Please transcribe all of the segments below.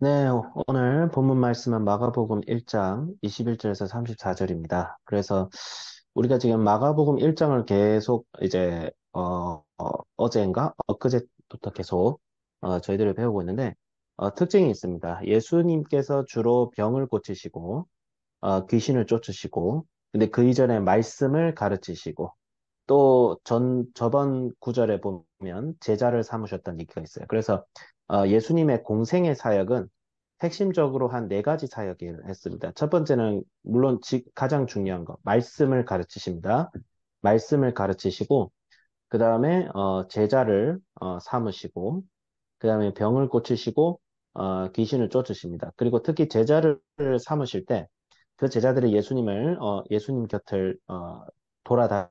네, 오늘 본문 말씀은 마가복음 1장 21절에서 34절입니다. 그래서 우리가 지금 마가복음 1장을 계속 이제 어제인가 엊그제부터 계속 저희들을 배우고 있는데 특징이 있습니다. 예수님께서 주로 병을 고치시고 귀신을 쫓으시고 근데 그 이전에 말씀을 가르치시고 또 저번 구절에 보면 제자를 삼으셨다는 얘기가 있어요. 그래서 예수님의 공생의 사역은 핵심적으로 한 네 가지 사역을 했습니다. 첫 번째는 물론 가장 중요한 거, 말씀을 가르치십니다. 말씀을 가르치시고 그 다음에 제자를 삼으시고 그 다음에 병을 고치시고 귀신을 쫓으십니다. 그리고 특히 제자를 삼으실 때 그 제자들이 예수님 곁을 돌아다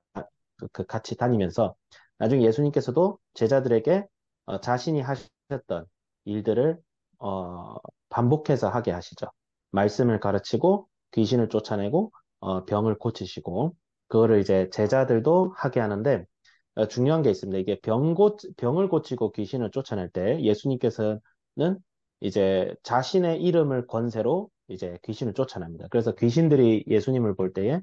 같이 다니면서 나중에 예수님께서도 제자들에게 자신이 하셨던 일들을 어, 반복해서 하게 하시죠. 말씀을 가르치고 귀신을 쫓아내고 병을 고치시고 그거를 이제 제자들도 하게 하는데 중요한 게 있습니다. 이게 병을 고치고 귀신을 쫓아낼 때 예수님께서는 이제 자신의 이름을 권세로 이제 귀신을 쫓아냅니다. 그래서 귀신들이 예수님을 볼 때에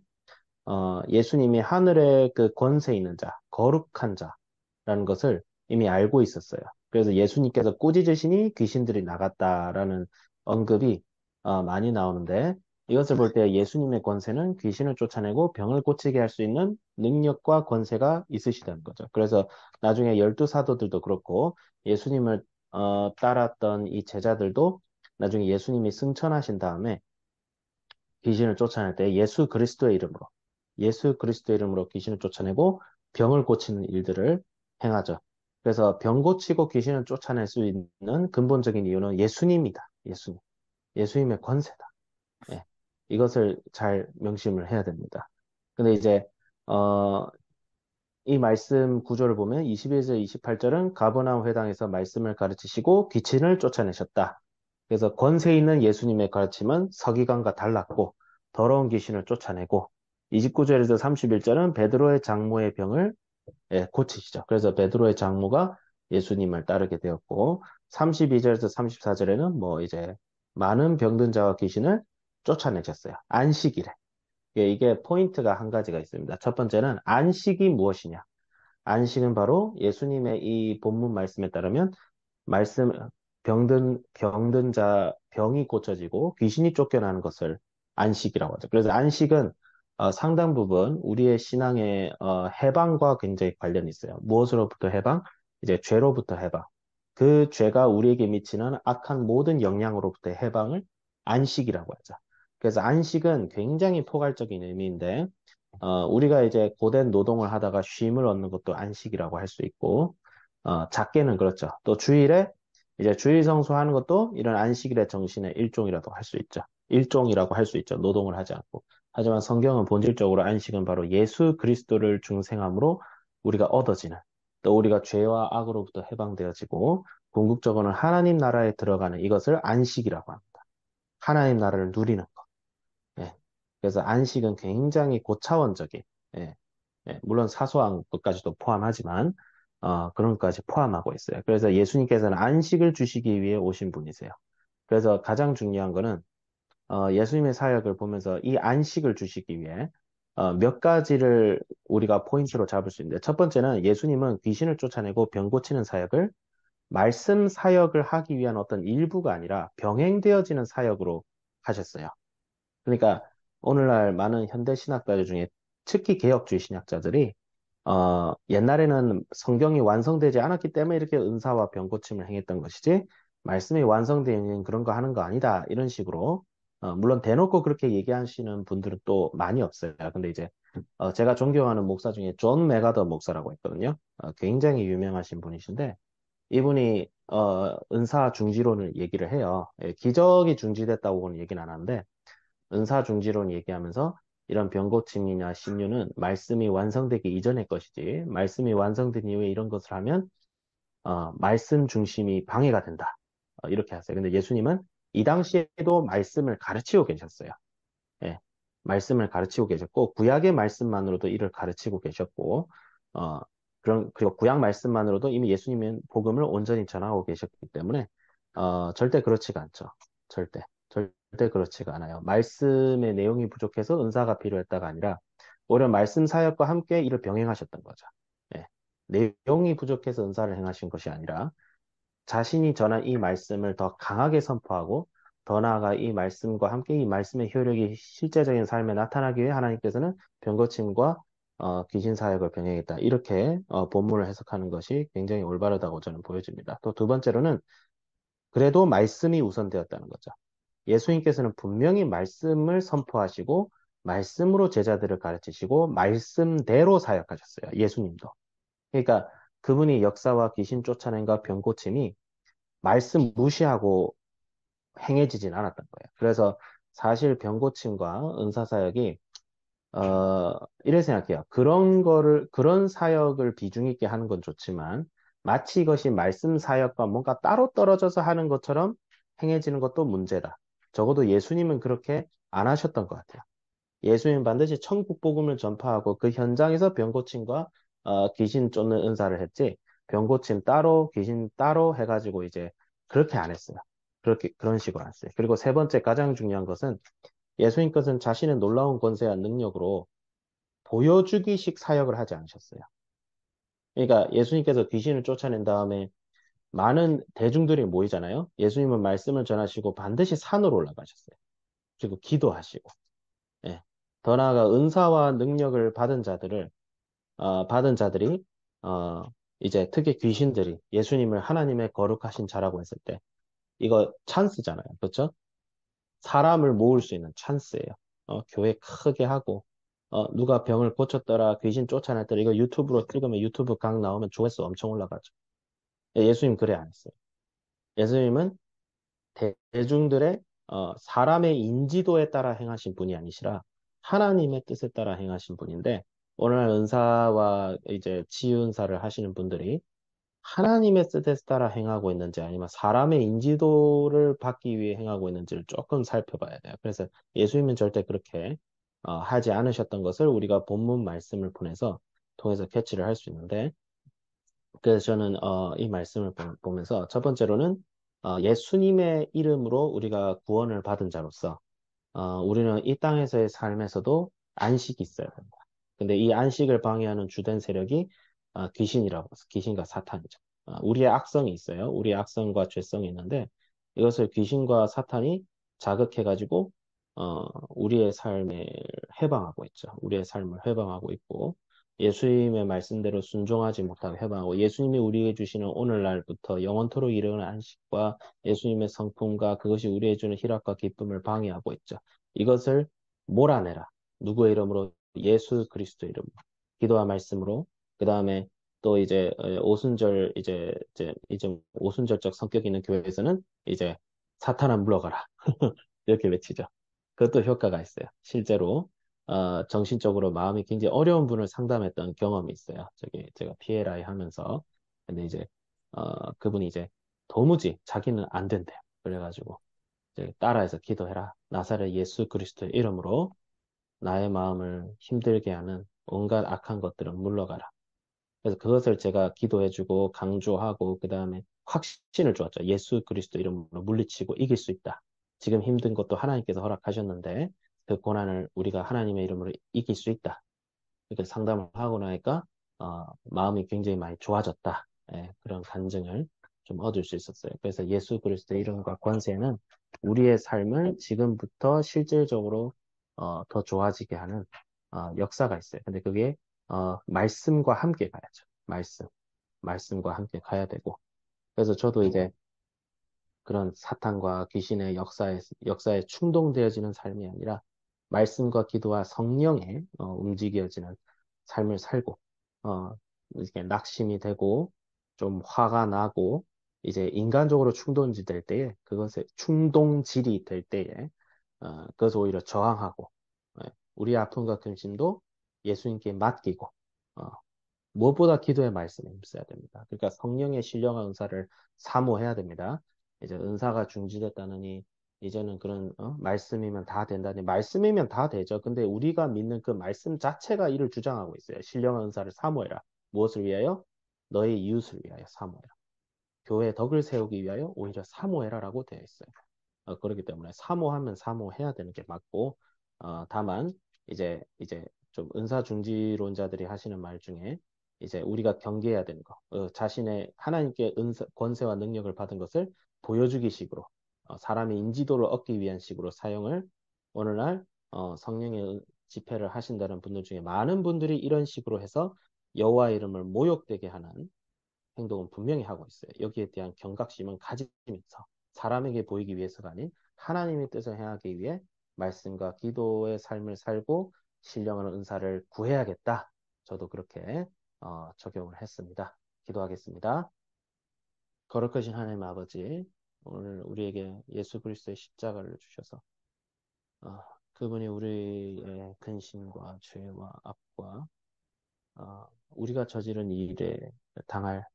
예수님이 하늘의 그 권세 있는 자, 거룩한 자라는 것을 이미 알고 있었어요. 그래서 예수님께서 꾸짖으시니 귀신들이 나갔다라는 언급이 많이 나오는데 이것을 볼 때 예수님의 권세는 귀신을 쫓아내고 병을 고치게 할 수 있는 능력과 권세가 있으시다는 거죠. 그래서 나중에 열두 사도들도 그렇고 예수님을 따랐던 이 제자들도 나중에 예수님이 승천하신 다음에 귀신을 쫓아낼 때 예수 그리스도의 이름으로 귀신을 쫓아내고 병을 고치는 일들을 행하죠. 그래서 병 고치고 귀신을 쫓아낼 수 있는 근본적인 이유는 예수님이다. 예수님. 예수님의 권세다. 예. 이것을 잘 명심을 해야 됩니다. 근데 이제, 어, 이 말씀 구조를 보면 21절, 28절은 가버나움 회당에서 말씀을 가르치시고 귀신을 쫓아내셨다. 그래서 권세 있는 예수님의 가르침은 서기관과 달랐고 더러운 귀신을 쫓아내고 29절에서 31절은 베드로의 장모의 병을 고치시죠. 그래서 베드로의 장모가 예수님을 따르게 되었고 32절에서 34절에는 뭐 이제 많은 병든 자와 귀신을 쫓아내셨어요. 안식일에. 이게 포인트가 한 가지가 있습니다. 첫 번째는 안식이 무엇이냐? 안식은 바로 예수님의 이 본문 말씀에 따르면 말씀 병든 자 병이 고쳐지고 귀신이 쫓겨나는 것을 안식이라고 하죠. 그래서 안식은 상당 부분 우리의 신앙의 해방과 굉장히 관련이 있어요. 무엇으로부터 해방? 이제 죄로부터 해방. 그 죄가 우리에게 미치는 악한 모든 영향으로부터의 해방을 안식이라고 하죠. 그래서 안식은 굉장히 포괄적인 의미인데 우리가 이제 고된 노동을 하다가 쉼을 얻는 것도 안식이라고 할 수 있고 작게는 그렇죠. 또 주일에 이제 주일 성수하는 것도 이런 안식일의 정신의 일종이라도 할 수 있죠. 일종이라고 할 수 있죠. 노동을 하지 않고. 하지만 성경은 본질적으로 안식은 바로 예수 그리스도를 중생함으로 우리가 얻어지는 또 우리가 죄와 악으로부터 해방되어지고 궁극적으로는 하나님 나라에 들어가는 이것을 안식이라고 합니다. 하나님 나라를 누리는 것. 예. 그래서 안식은 굉장히 고차원적인 예. 물론 사소한 것까지도 포함하지만 그런 것까지 포함하고 있어요. 그래서 예수님께서는 안식을 주시기 위해 오신 분이세요. 그래서 가장 중요한 거는 예수님의 사역을 보면서 이 안식을 주시기 위해 몇 가지를 우리가 포인트로 잡을 수 있는데 첫 번째는 예수님은 귀신을 쫓아내고 병 고치는 사역을 말씀 사역을 하기 위한 어떤 일부가 아니라 병행되어지는 사역으로 하셨어요. 그러니까 오늘날 많은 현대 신학자들 중에 특히 개혁주의 신학자들이 옛날에는 성경이 완성되지 않았기 때문에 이렇게 은사와 병고침을 행했던 것이지 말씀이 완성되어 있는 그런 거 하는 거 아니다 이런 식으로 물론 대놓고 그렇게 얘기하시는 분들은 또 많이 없어요. 근데 이제 제가 존경하는 목사 중에 존 메가더 목사라고 있거든요. 굉장히 유명하신 분이신데 이분이 은사 중지론을 얘기를 해요. 기적이 중지됐다고는 얘기는 안 하는데 은사중지론 얘기하면서 이런 병고침이나 신유는 말씀이 완성되기 이전의 것이지 말씀이 완성된 이후에 이런 것을 하면 말씀 중심이 방해가 된다. 이렇게 하세요. 근데 예수님은 이 당시에도 말씀을 가르치고 계셨어요. 예, 말씀을 가르치고 계셨고 구약의 말씀만으로도 이를 가르치고 계셨고 그리고 구약 말씀만으로도 이미 예수님은 복음을 온전히 전하고 계셨기 때문에 절대 그렇지가 않죠. 절대. 절대 그렇지가 않아요. 말씀의 내용이 부족해서 은사가 필요했다가 아니라 오히려 말씀 사역과 함께 이를 병행하셨던 거죠. 예. 내용이 부족해서 은사를 행하신 것이 아니라 자신이 전한 이 말씀을 더 강하게 선포하고 더 나아가 이 말씀과 함께 이 말씀의 효력이 실제적인 삶에 나타나기 위해 하나님께서는 병고침과 귀신 사역을 병행했다. 이렇게 본문을 해석하는 것이 굉장히 올바르다고 저는 보여집니다. 또 두 번째로는 그래도 말씀이 우선되었다는 거죠. 예수님께서는 분명히 말씀을 선포하시고 말씀으로 제자들을 가르치시고 말씀대로 사역하셨어요. 예수님도. 그러니까 그분이 역사와 귀신 쫓아낸과 병 고침이 말씀 무시하고 행해지진 않았던 거예요. 그래서 사실 병 고침과 은사 사역이 이래 생각해요. 그런 사역을 비중 있게 하는 건 좋지만, 마치 이것이 말씀 사역과 뭔가 따로 떨어져서 하는 것처럼 행해지는 것도 문제다. 적어도 예수님은 그렇게 안 하셨던 것 같아요. 예수님은 반드시 천국 복음을 전파하고 그 현장에서 병 고침과 귀신 쫓는 은사를 했지, 병 고침 따로, 귀신 따로 해가지고 이제 그렇게 안 했어요. 그런 식으로 안 했어요. 그리고 세 번째 가장 중요한 것은 예수님 것은 자신의 놀라운 권세와 능력으로 보여주기식 사역을 하지 않으셨어요. 그러니까 예수님께서 귀신을 쫓아낸 다음에 많은 대중들이 모이잖아요. 예수님은 말씀을 전하시고 반드시 산으로 올라가셨어요. 그리고 기도하시고, 예. 더 나아가 은사와 능력을 받은 자들이, 어, 이제 특히 귀신들이 예수님을 하나님의 거룩하신 자라고 했을 때, 이거 찬스잖아요. 그렇죠? 사람을 모을 수 있는 찬스예요. 교회 크게 하고, 누가 병을 고쳤더라, 귀신 쫓아냈더라, 이거 유튜브로 찍으면 유튜브 강 나오면 조회수 엄청 올라가죠. 예수님 그래 안 했어요. 예수님은 대중들의, 사람의 인지도에 따라 행하신 분이 아니시라 하나님의 뜻에 따라 행하신 분인데, 오늘날 은사와 이제 치유은사를 하시는 분들이 하나님의 뜻에 따라 행하고 있는지 아니면 사람의 인지도를 받기 위해 행하고 있는지를 조금 살펴봐야 돼요. 그래서 예수님은 절대 그렇게 하지 않으셨던 것을 우리가 본문 말씀을 통해서 캐치를 할 수 있는데, 그래서 저는 이 말씀을 보면서 첫 번째로는 예수님의 이름으로 우리가 구원을 받은 자로서 우리는 이 땅에서의 삶에서도 안식이 있어야 된다. 근데 이 안식을 방해하는 주된 세력이 귀신과 사탄이죠. 우리의 악성이 있어요. 우리의 악성과 죄성이 있는데 이것을 귀신과 사탄이 자극해가지고 우리의 삶을 해방하고 있죠. 우리의 삶을 해방하고 있고 예수님의 말씀대로 순종하지 못하고 해방하고 예수님이 우리에게 주시는 오늘날부터 영원토록 이르는 안식과 예수님의 성품과 그것이 우리에게 주는 희락과 기쁨을 방해하고 있죠. 이것을 몰아내라. 누구의 이름으로? 예수 그리스도의 이름으로. 기도와 말씀으로. 그 다음에 또 이제 오순절 이제 오순절적 성격이 있는 교회에서는 이제 사탄아 물러가라. 이렇게 외치죠. 그것도 효과가 있어요. 실제로 정신적으로 마음이 굉장히 어려운 분을 상담했던 경험이 있어요. 저기 제가 PLI 하면서 근데 이제 그분이 이제 도무지 자기는 안 된대요. 그래가지고 이제 따라해서 기도해라. 나사렛 예수 그리스도의 이름으로 나의 마음을 힘들게 하는 온갖 악한 것들은 물러가라. 그래서 그것을 제가 기도해주고 강조하고 그 다음에 확신을 주었죠. 예수 그리스도 이름으로 물리치고 이길 수 있다. 지금 힘든 것도 하나님께서 허락하셨는데 그 고난을 우리가 하나님의 이름으로 이길 수 있다. 이렇게 상담을 하고 나니까 마음이 굉장히 많이 좋아졌다. 예, 그런 간증을 좀 얻을 수 있었어요. 그래서 예수 그리스도의 이름과 권세는 우리의 삶을 지금부터 실질적으로 더 좋아지게 하는 역사가 있어요. 근데 그게 말씀과 함께 가야죠. 말씀과 함께 가야 되고. 그래서 저도 이제 그런 사탄과 귀신의 역사에 충동되어지는 삶이 아니라 말씀과 기도와 성령에 움직여지는 삶을 살고, 이렇게 낙심이 되고, 좀 화가 나고, 이제 인간적으로 충동지 될 때에, 충동질이 될 때에, 그것을 오히려 저항하고, 우리 아픔과 근심도 예수님께 맡기고, 어, 무엇보다 기도의 말씀에 힘써야 됩니다. 그러니까 성령의 신령한 은사를 사모해야 됩니다. 이제 은사가 중지됐다느니 이제는 그런 말씀이면 다 된다니 말씀이면 다 되죠. 근데 우리가 믿는 그 말씀 자체가 이를 주장하고 있어요. 신령한 은사를 사모해라. 무엇을 위하여? 너의 이웃을 위하여 사모해라. 교회 덕을 세우기 위하여 오히려 사모해라라고 되어 있어요. 그렇기 때문에 사모하면 사모해야 되는 게 맞고, 다만 이제 좀 은사 중지론자들이 하시는 말 중에 이제 우리가 경계해야 되는 거, 자신의 하나님께 권세와 능력을 받은 것을 보여주기 식으로, 사람의 인지도를 얻기 위한 식으로 사용을 오늘날 성령의 집회를 하신다는 분들 중에 많은 분들이 이런 식으로 해서 여호와 이름을 모욕되게 하는 행동은 분명히 하고 있어요. 여기에 대한 경각심은 가지면서 사람에게 보이기 위해서가 아닌 하나님의 뜻을 행하기 위해 말씀과 기도의 삶을 살고 신령한 은사를 구해야겠다. 저도 그렇게 적용을 했습니다. 기도하겠습니다. 거룩하신 하나님 아버지, 오늘 우리에게 예수 그리스도의 십자가를 주셔서 어, 그분이 우리의 근심과 죄와 악과 우리가 저지른 이 일에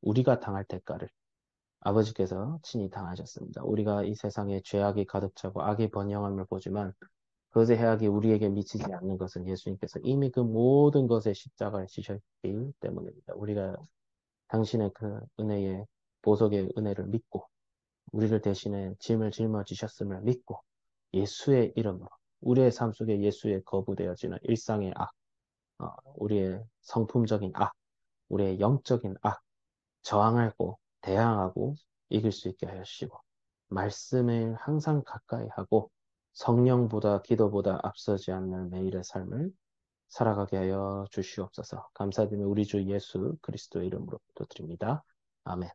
우리가 당할 대가를 아버지께서 친히 당하셨습니다. 우리가 이 세상에 죄악이 가득 차고 악이 번영함을 보지만 그것의 해악이 우리에게 미치지 않는 것은 예수님께서 이미 그 모든 것에 십자가를 지셨기 때문입니다. 우리가 당신의 그 은혜의 보석의 은혜를 믿고 우리를 대신해 짐을 짊어지셨음을 믿고 예수의 이름으로 우리의 삶 속에 예수의 거부되어지는 일상의 악, 우리의 성품적인 악, 우리의 영적인 악, 저항하고 대항하고 이길 수 있게 하시고 말씀을 항상 가까이 하고 성령보다 기도보다 앞서지 않는 매일의 삶을 살아가게 하여 주시옵소서. 감사드리며 우리 주 예수 그리스도의 이름으로 기도드립니다. 아멘.